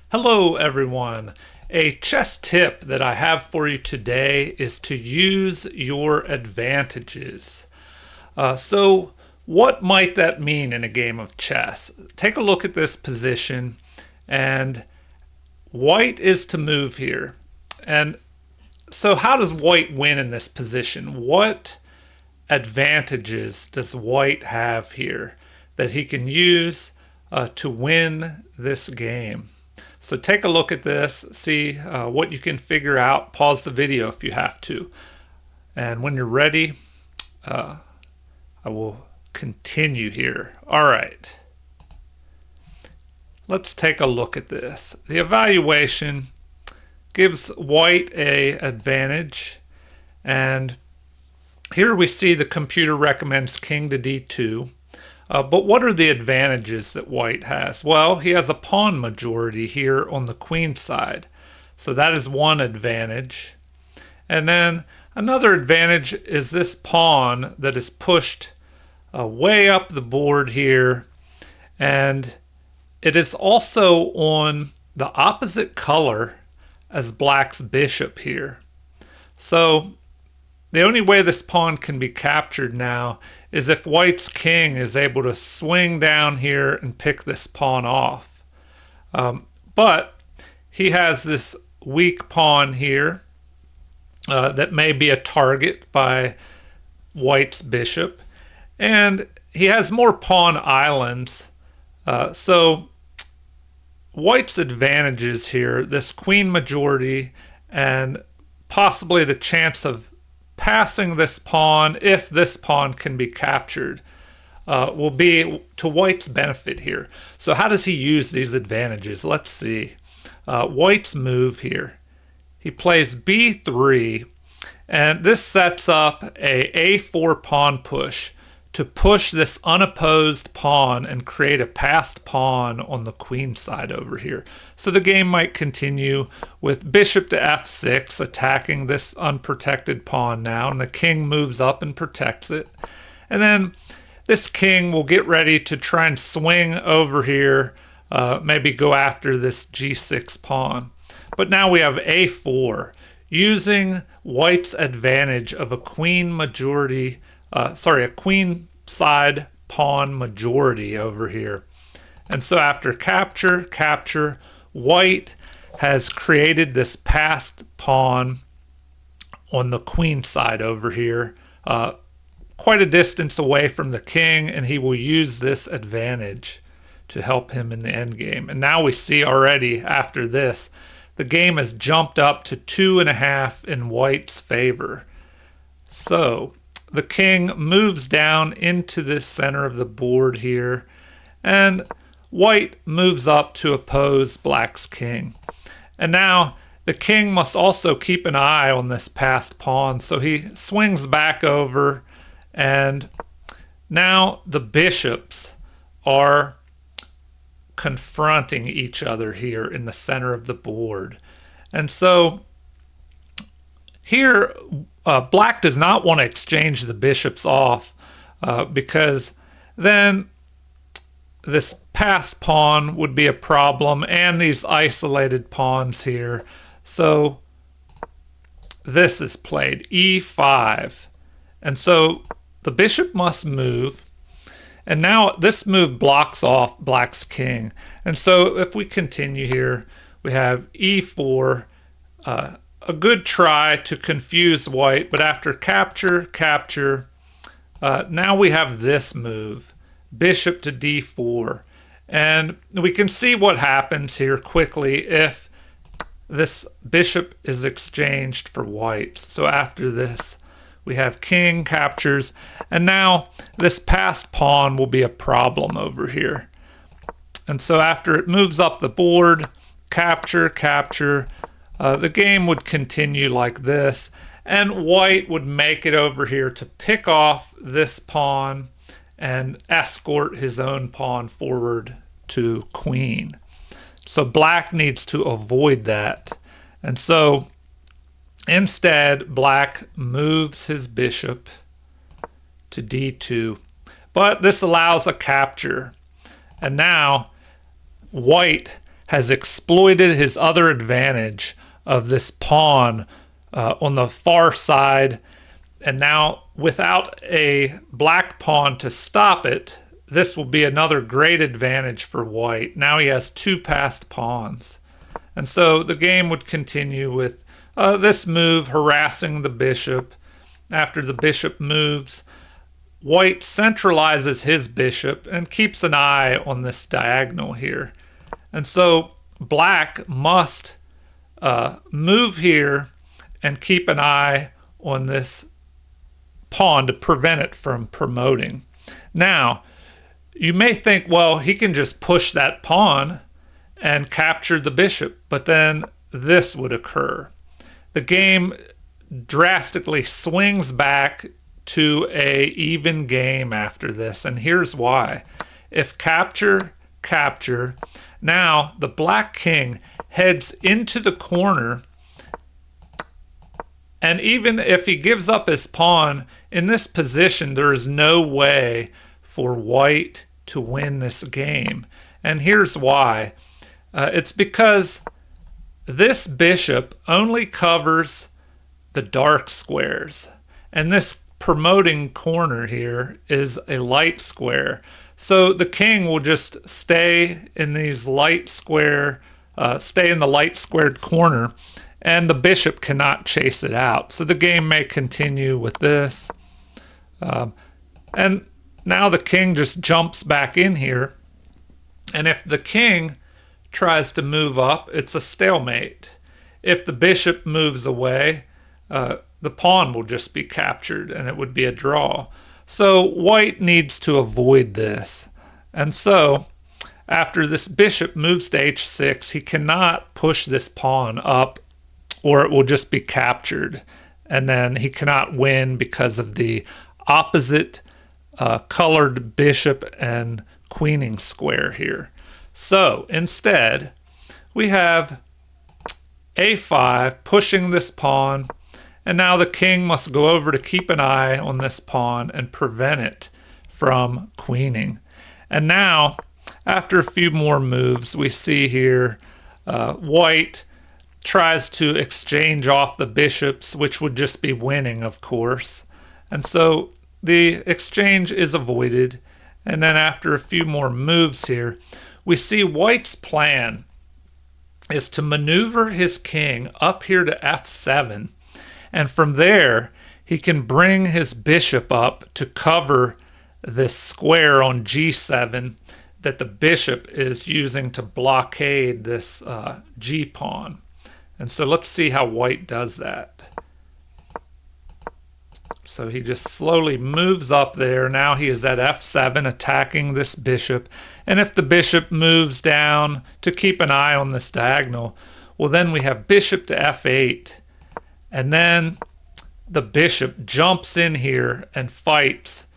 Hello everyone. A chess tip that I have for you today is to use your advantages. So what might that mean in a game of chess? Take a look at this position, and white is to move here. And so how does white win in this position? What advantages does white have here that he can use to win this game? So take a look at this, see what you can figure out. Pause the video if you have to. And when you're ready, I will continue here. All right. Let's take a look at this. The evaluation gives white a advantage. And here we see the computer recommends king to d2. But what are the advantages that white has? Well, he has a pawn majority here on the queen side. So that is one advantage. And then another advantage is this pawn that is pushed way up the board here. And it is also on the opposite color as black's bishop here. So the only way this pawn can be captured now is if white's king is able to swing down here and pick this pawn off. But he has this weak pawn here that may be a target by white's bishop. And he has more pawn islands. So white's advantages here, this queen majority and possibly the chance of passing this pawn, if this pawn can be captured, will be to white's benefit here. So how does he use these advantages? Let's see. White's move here. He plays b3, and this sets up a a4 pawn push to push this unopposed pawn and create a passed pawn on the queen side over here. So the game might continue with bishop to f6, attacking this unprotected pawn now, and the king moves up and protects it. And then this king will get ready to try and swing over here, maybe go after this g6 pawn. But now we have a4, using white's advantage of a queen majority, a queen side pawn majority over here. And so after capture, white has created this passed pawn on the queen side over here, quite a distance away from the king, and he will use this advantage to help him in the endgame. And now we see already after this, the game has jumped up to 2.5 in white's favor. So the king moves down into the center of the board here, and white moves up to oppose black's king. And now the king must also keep an eye on this passed pawn, so he swings back over, and now the bishops are confronting each other here in the center of the board. And so here black does not want to exchange the bishops off because then this passed pawn would be a problem, and these isolated pawns here. So this is played e5, and so the bishop must move. And now this move blocks off black's king. And so if we continue here, we have e4, a good try to confuse white, but after capture, now we have this move, bishop to d4. And we can see what happens here quickly if this bishop is exchanged for white. So after this, we have king captures, and now this passed pawn will be a problem over here. And so after it moves up the board, capture, the game would continue like this, and white would make it over here to pick off this pawn and escort his own pawn forward to queen. So black needs to avoid that. And so instead, black moves his bishop to d2, but this allows a capture. And now white has exploited his other advantage of this pawn on the far side. And now, without a black pawn to stop it, this will be another great advantage for white. Now he has two passed pawns. And so the game would continue with this move harassing the bishop. After the bishop moves, white centralizes his bishop and keeps an eye on this diagonal here. And so black must move here and keep an eye on this pawn to prevent it from promoting. Now, you may think, well, he can just push that pawn and capture the bishop, but then this would occur. The game drastically swings back to a even game after this, and here's why. If capture, capture, now the black king heads into the corner, and even if he gives up his pawn, in this position there is no way for white to win this game. And here's why. It's because this bishop only covers the dark squares, and this promoting corner here is a light square. So the king will just stay in these light square, stay in the light squared corner, and the bishop cannot chase it out. So the game may continue with this. And now the king just jumps back in here. And if the king tries to move up, it's a stalemate. If the bishop moves away, the pawn will just be captured and it would be a draw. So white needs to avoid this. And so after this bishop moves to h6, he cannot push this pawn up or it will just be captured. And then he cannot win because of the opposite colored bishop and queening square here. So instead, we have a5 pushing this pawn, and now the king must go over to keep an eye on this pawn and prevent it from queening. And now, after a few more moves, we see here white tries to exchange off the bishops, which would just be winning, of course. And so the exchange is avoided. And then after a few more moves here, we see white's plan is to maneuver his king up here to f7. And from there, he can bring his bishop up to cover this square on g7 that the bishop is using to blockade this g-pawn. And so let's see how white does that. So he just slowly moves up there. Now he is at f7 attacking this bishop. And if the bishop moves down to keep an eye on this diagonal, well, then we have bishop to f8. And then the bishop jumps in here and fights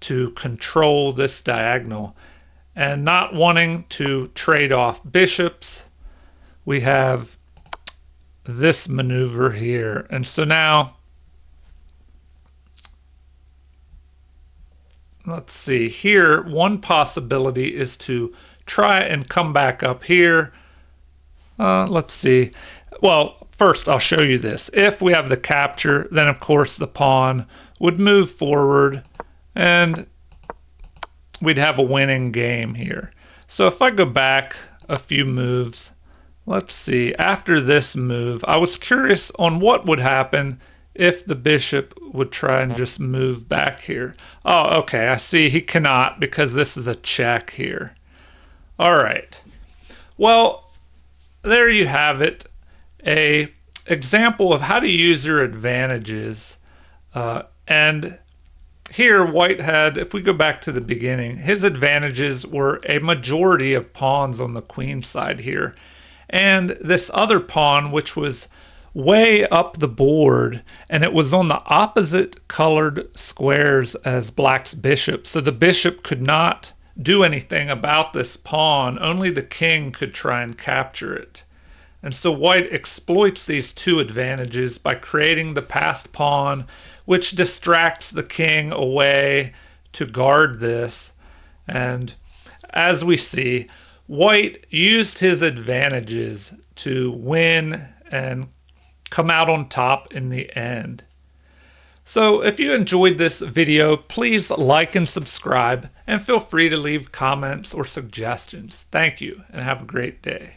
to control this diagonal. And not wanting to trade off bishops, we have this maneuver here. And so now, let's see here, one possibility is to try and come back up here. Let's see. Well, first I'll show you this. If we have the capture, then of course the pawn would move forward and we'd have a winning game here. So if I go back a few moves, let's see, after this move, I was curious on what would happen if the bishop would try and just move back here. Oh, okay, I see he cannot because this is a check here. All right. Well, there you have it. A example of how to use your advantages. And here white had, if we go back to the beginning, his advantages were a majority of pawns on the queen side here. And this other pawn, which was way up the board, and it was on the opposite colored squares as black's bishop. So the bishop could not do anything about this pawn. Only the king could try and capture it. And so white exploits these two advantages by creating the passed pawn, which distracts the king away to guard this. And as we see, White used his advantages to win and come out on top in the end. So if you enjoyed this video, please like and subscribe, and feel free to leave comments or suggestions. Thank you, and have a great day.